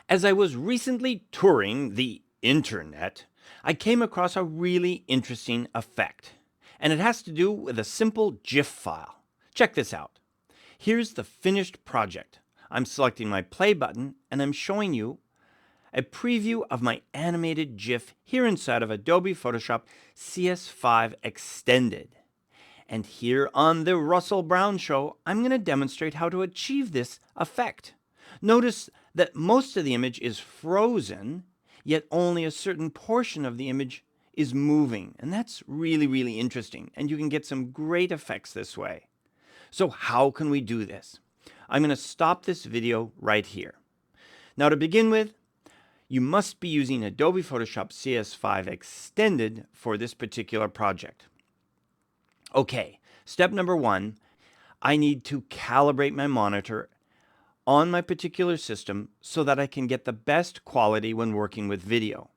As I was recently touring the internet, I came across a really interesting effect, and it has to do with a simple GIF file. Check this out. Here's the finished project. I'm selecting my play button, and I'm showing you a preview of my animated GIF here inside of Adobe Photoshop CS5 Extended. And here on the Russell Brown Show, I'm going to demonstrate how to achieve this effect. Notice that most of the image is frozen, yet only a certain portion of the image is moving. And that's really interesting. And you can get some great effects this way. So how can we do this? I'm going to stop this video right here. Now to begin with, you must be using Adobe Photoshop CS5 Extended for this particular project. Okay, step number one, I need to calibrate my monitor on my particular system so that I can get the best quality when working with video.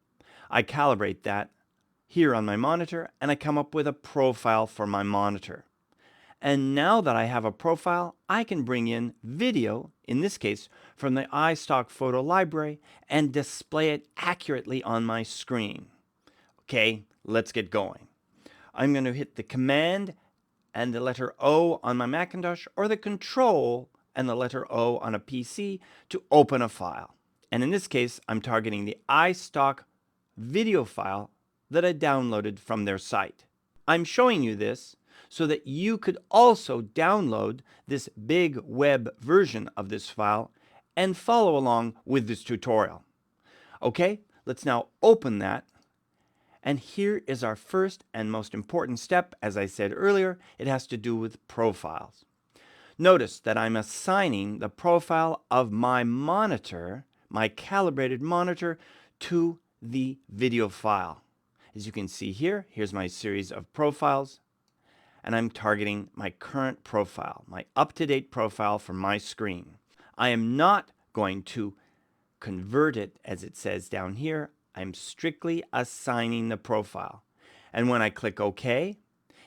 I calibrate that here on my monitor and I come up with a profile for my monitor. And now that I have a profile, I can bring in video, in this case from the iStock photo library, and display it accurately on my screen. Okay, let's get going. I'm going to hit the Command and the letter O on my Macintosh, or the Control and the letter O on a PC to open a file. And in this case, I'm targeting the iStock video file that I downloaded from their site. I'm showing you this so that you could also download this big web version of this file and follow along with this tutorial. Okay, let's now open that. And here is our first and most important step. As I said earlier, it has to do with profiles. Notice that I'm assigning the profile of my monitor, my calibrated monitor, to the video file. As you can see here, here's my series of profiles, and I'm targeting my current profile, my up-to-date profile for my screen. I am not going to convert it as it says down here. I'm strictly assigning the profile. And when I click OK,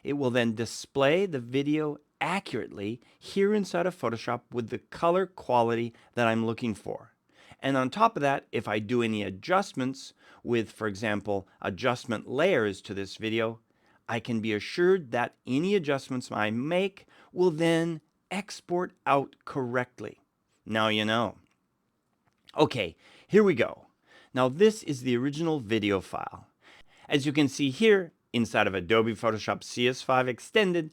it will then display the video accurately here inside of Photoshop with the color quality that I'm looking for. And on top of that, if I do any adjustments with, for example, adjustment layers to this video, I can be assured that any adjustments I make will then export out correctly. Now you know. Okay, here we go. Now this is the original video file. As you can see here, inside of Adobe Photoshop CS5 Extended,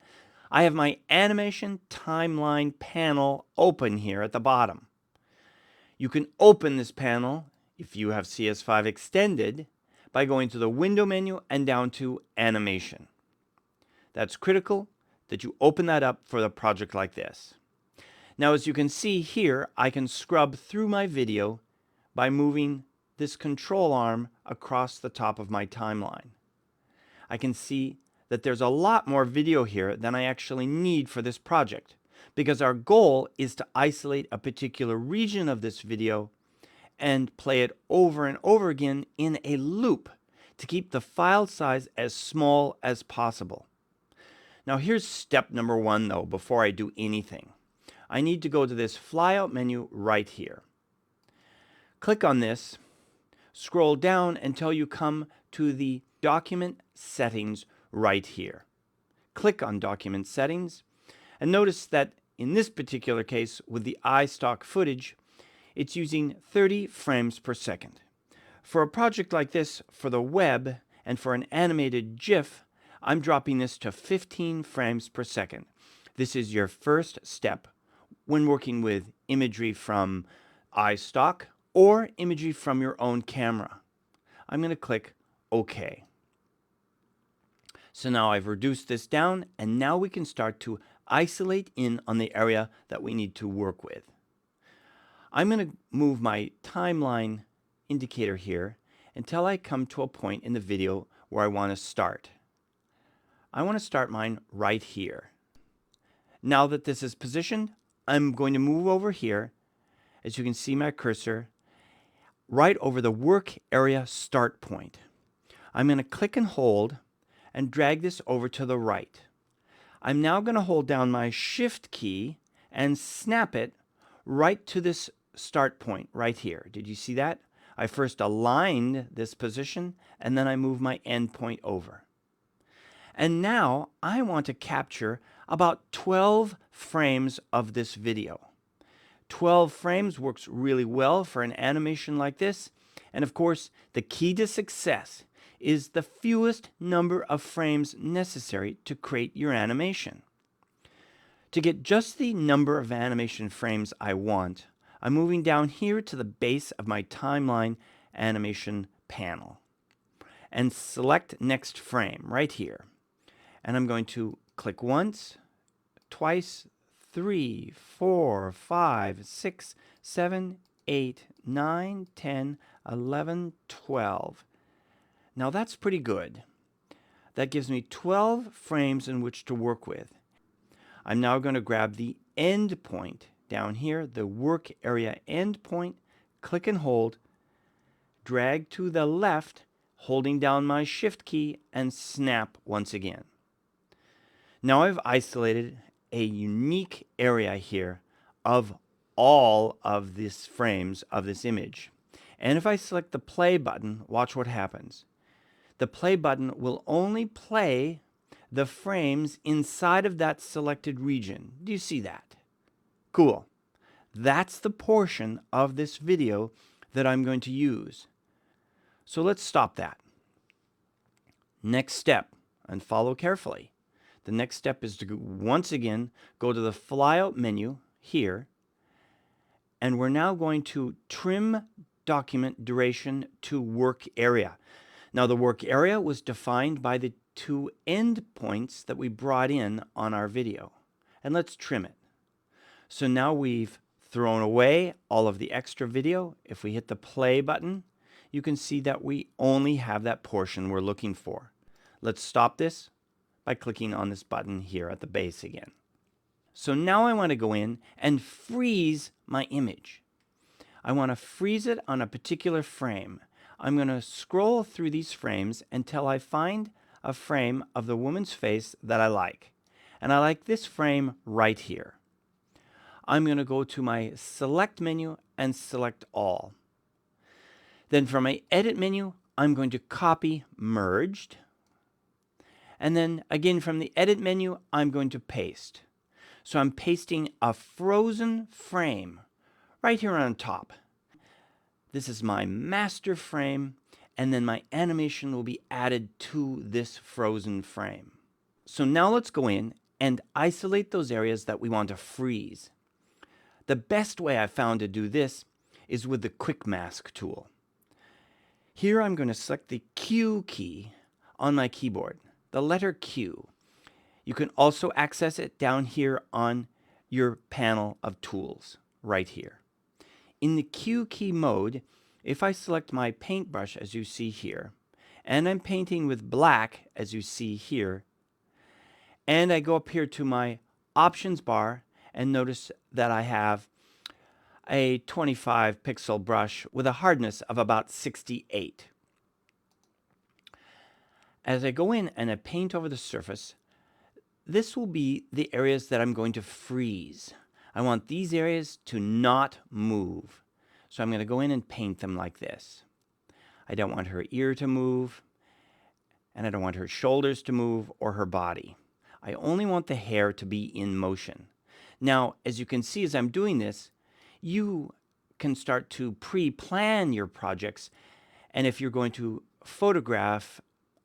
I have my animation timeline panel open here at the bottom. You can open this panel, if you have CS5 Extended, by going to the Window menu and down to Animation. That's critical that you open that up for a project like this. Now as you can see here, I can scrub through my video by moving this control arm across the top of my timeline. I can see that there's a lot more video here than I actually need for this project, because our goal is to isolate a particular region of this video and play it over and over again in a loop to keep the file size as small as possible. Now here's step number one though, before I do anything. I need to go to this flyout menu right here. Click on this, scroll down until you come to the Document Settings right here. Click on Document Settings, and notice that in this particular case with the iStock footage, it's using 30 frames per second. For a project like this, for the web and for an animated GIF, I'm dropping this to 15 frames per second. This is your first step when working with imagery from iStock or imagery from your own camera. I'm going to click OK. So now I've reduced this down, and now we can start to isolate in on the area that we need to work with. I'm going to move my timeline indicator here until I come to a point in the video where I want to start. I want to start mine right here. Now that this is positioned, I'm going to move over here, as you can see my cursor, right over the work area start point. I'm going to click and hold and drag this over to the right. I'm now going to hold down my Shift key and snap it right to this start point right here. Did you see that? I first aligned this position and then I move my end point over. And now I want to capture about 12 frames of this video. 12 frames works really well for an animation like this. And of course, the key to success is the fewest number of frames necessary to create your animation. To get just the number of animation frames I want, I'm moving down here to the base of my timeline animation panel and select next frame right here. And I'm going to click once, twice, 3, 4, 5, 6, 7, 8, 9, 10, 11, 12. Now that's pretty good. That gives me 12 frames in which to work with. I'm now going to grab the end point down here, the work area end point, click and hold, drag to the left, holding down my shift key, and snap once again. Now I've isolated a unique area here of all of these frames of this image. And if I select the play button, watch what happens. The play button will only play the frames inside of that selected region. Do you see that? Cool. That's the portion of this video that I'm going to use. So let's stop that. Next step, and follow carefully. The next step is to once again go to the flyout menu here, and we're now going to trim document duration to work area. Now the work area was defined by the two end points that we brought in on our video. And let's trim it. So now we've thrown away all of the extra video. If we hit the play button, you can see that we only have that portion we're looking for. Let's stop this by clicking on this button here at the base again. So now I want to go in and freeze my image. I want to freeze it on a particular frame. I'm going to scroll through these frames until I find a frame of the woman's face that I like. And I like this frame right here. I'm going to go to my select menu and select all. Then from my edit menu, I'm going to copy merged. And then again from the edit menu, I'm going to paste. So I'm pasting a frozen frame right here on top. This is my master frame, and then my animation will be added to this frozen frame. So now let's go in and isolate those areas that we want to freeze. The best way I found to do this is with the Quick Mask tool. Here I'm going to select the Q key on my keyboard, the letter Q. You can also access it down here on your panel of tools, right here. In the Q key mode, if I select my paintbrush as you see here, and I'm painting with black as you see here, and I go up here to my options bar and notice that I have a 25 pixel brush with a hardness of about 68. As I go in and I paint over the surface, this will be the areas that I'm going to freeze. I want these areas to not move. So I'm going to go in and paint them like this. I don't want her ear to move, and I don't want her shoulders to move or her body. I only want the hair to be in motion. Now, as you can see as I'm doing this, you can start to pre-plan your projects. And if you're going to photograph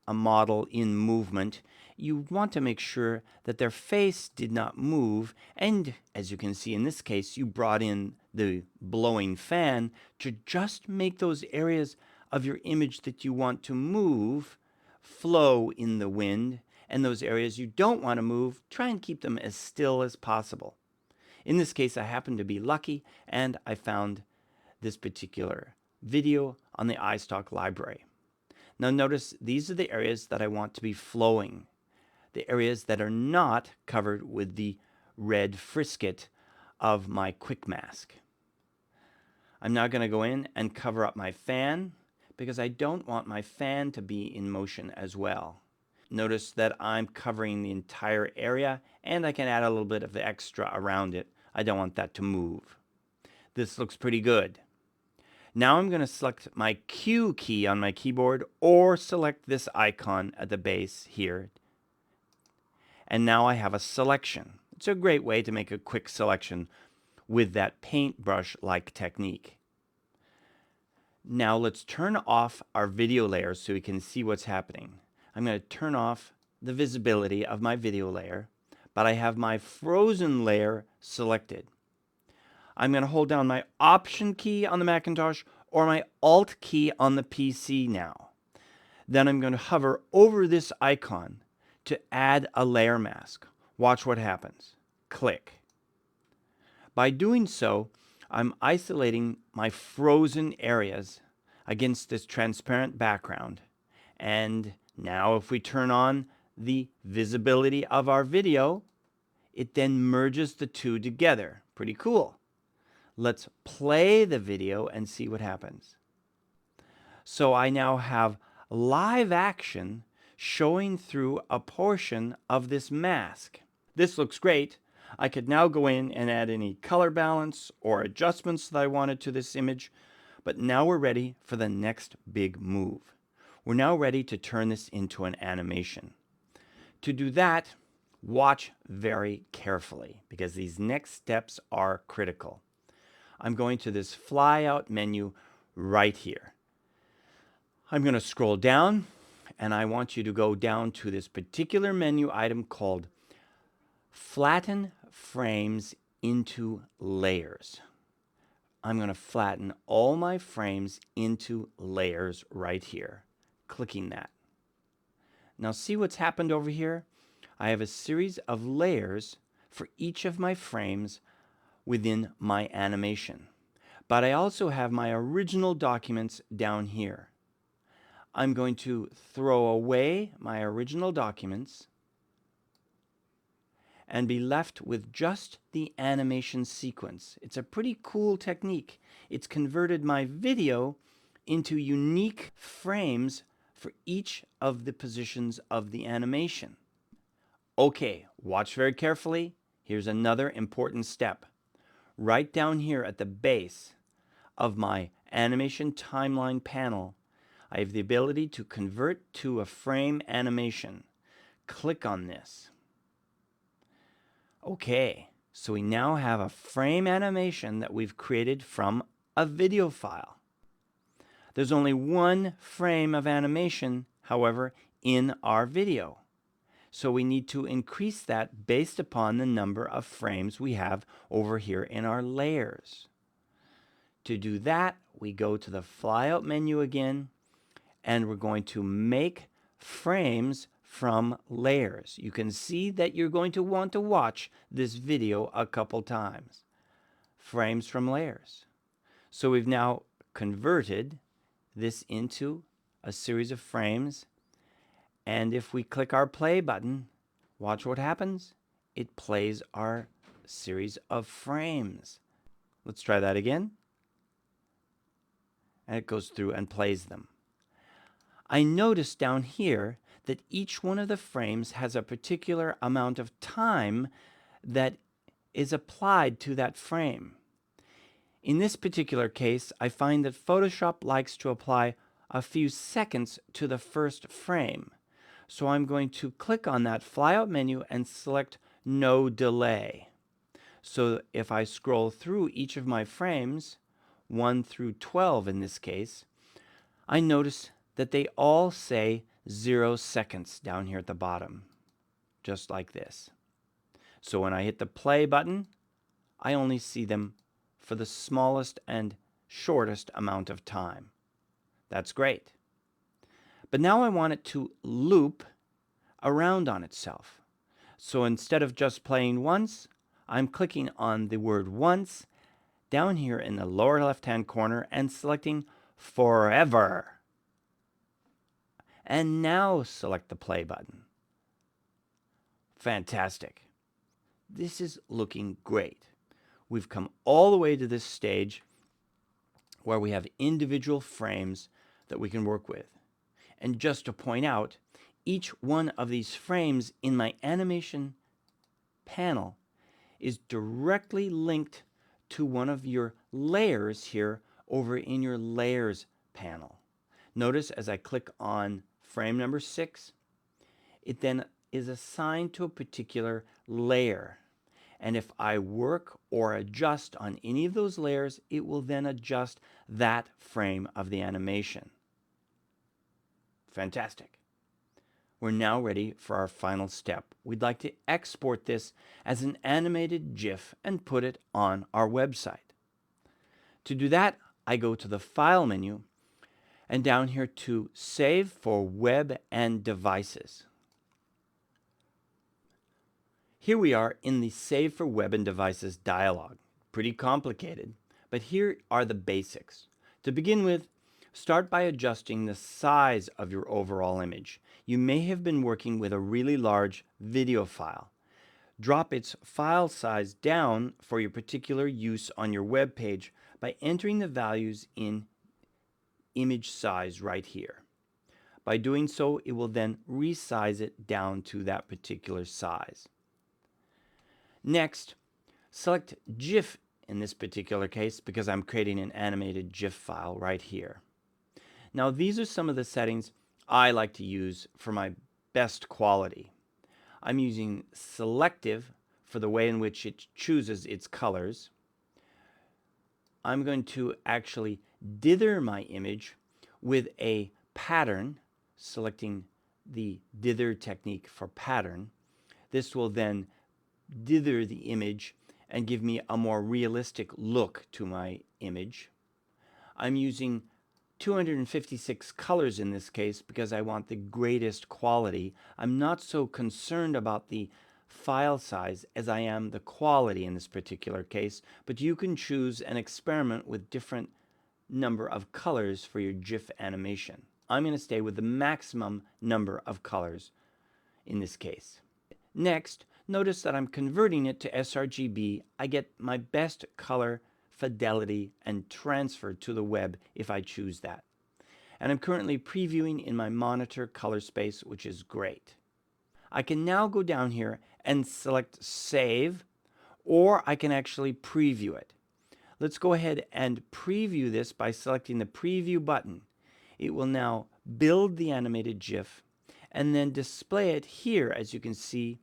a model in movement, you want to make sure that their face did not move. And as you can see in this case, you brought in the blowing fan to just make those areas of your image that you want to move flow in the wind, and those areas you don't want to move, try and keep them as still as possible. In this case, I happened to be lucky, and I found this particular video on the iStock library. Now notice these are the areas that I want to be flowing, the areas that are not covered with the red frisket of my Quick Mask. I'm now going to go in and cover up my fan because I don't want my fan to be in motion as well. Notice that I'm covering the entire area, and I can add a little bit of the extra around it. I don't want that to move. This looks pretty good. Now I'm going to select my Q key on my keyboard or select this icon at the base here. And now I have a selection. It's a great way to make a quick selection with that paintbrush-like technique. Now let's turn off our video layer so we can see what's happening. I'm going to turn off the visibility of my video layer, but I have my frozen layer selected. I'm going to hold down my Option key on the Macintosh or my Alt key on the PC now. Then I'm going to hover over this icon to add a layer mask. Watch what happens. Click. By doing so, I'm isolating my frozen areas against this transparent background. And now if we turn on the visibility of our video, it then merges the two together. Pretty cool. Let's play the video and see what happens. So I now have live action showing through a portion of this mask. This looks great. I could now go in and add any color balance or adjustments that I wanted to this image, but now we're ready for the next big move. We're now ready to turn this into an animation. To do that, watch very carefully because these next steps are critical. I'm going to this flyout menu right here. I'm going to scroll down and I want you to go down to this particular menu item called Flatten Frames into Layers. I'm going to flatten all my frames into layers right here, clicking that. Now see what's happened over here? I have a series of layers for each of my frames within my animation. But I also have my original documents down here. I'm going to throw away my original documents and be left with just the animation sequence. It's a pretty cool technique. It's converted my video into unique frames for each of the positions of the animation. Okay, watch very carefully. Here's another important step. Right down here at the base of my animation timeline panel, I have the ability to convert to a frame animation. Click on this. Okay, so we now have a frame animation that we've created from a video file. There's only one frame of animation, however, in our video. So we need to increase that based upon the number of frames we have over here in our layers. To do that, we go to the flyout menu again, and we're going to make frames from layers. You can see that you're going to want to watch this video a couple times. Frames from layers. So we've now converted this into a series of frames. And if we click our play button, watch what happens. It plays our series of frames. Let's try that again. And it goes through and plays them. I notice down here that each one of the frames has a particular amount of time that is applied to that frame. In this particular case, I find that Photoshop likes to apply a few seconds to the first frame. So I'm going to click on that flyout menu and select no delay. So if I scroll through each of my frames, 1 through 12 in this case, I notice that they all say 0 seconds down here at the bottom, just like this. So when I hit the play button, I only see them for the smallest and shortest amount of time. That's great. But now I want it to loop around on itself. So instead of just playing once, I'm clicking on the word once down here in the lower left-hand corner and selecting forever. And now select the play button. Fantastic. This is looking great. We've come all the way to this stage where we have individual frames that we can work with. And just to point out, each one of these frames in my animation panel is directly linked to one of your layers here over in your Layers panel. Notice as I click on frame number 6, it then is assigned to a particular layer. And if I work or adjust on any of those layers, it will then adjust that frame of the animation. Fantastic. We're now ready for our final step. We'd like to export this as an animated GIF and put it on our website. To do that, I go to the File menu and down here to Save for Web and Devices. Here we are in the Save for Web and Devices dialog. Pretty complicated, but here are the basics. To begin with, start by adjusting the size of your overall image. You may have been working with a really large video file. Drop its file size down for your particular use on your web page by entering the values in image size right here. By doing so, it will then resize it down to that particular size. Next, select GIF in this particular case because I'm creating an animated GIF file right here. Now these are some of the settings I like to use for my best quality. I'm using selective for the way in which it chooses its colors. I'm going to actually dither my image with a pattern, selecting the dither technique for pattern. This will then dither the image and give me a more realistic look to my image. I'm using 256 colors in this case because I want the greatest quality. I'm not so concerned about the file size as I am the quality in this particular case, but you can choose and experiment with different number of colors for your GIF animation. I'm going to stay with the maximum number of colors in this case. Next, notice that I'm converting it to sRGB. I get my best color fidelity and transfer to the web if I choose that. And I'm currently previewing in my monitor color space, which is great. I can now go down here and select Save, or I can actually preview it. Let's go ahead and preview this by selecting the Preview button. It will now build the animated GIF and then display it here, as you can see,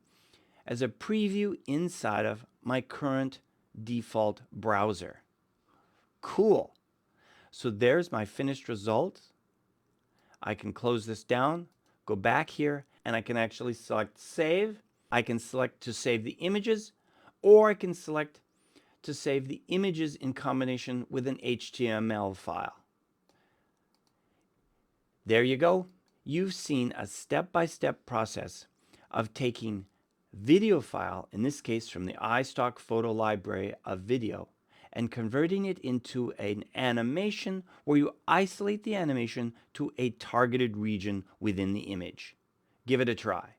as a preview inside of my current default browser. Cool. So there's my finished result. I can close this down, go back here, and I can actually select Save. I can select to save the images, or I can select to save the images in combination with an HTML file. There you go. You've seen a step-by-step process of taking video file, in this case from the iStock photo library of video, and converting it into an animation where you isolate the animation to a targeted region within the image. Give it a try.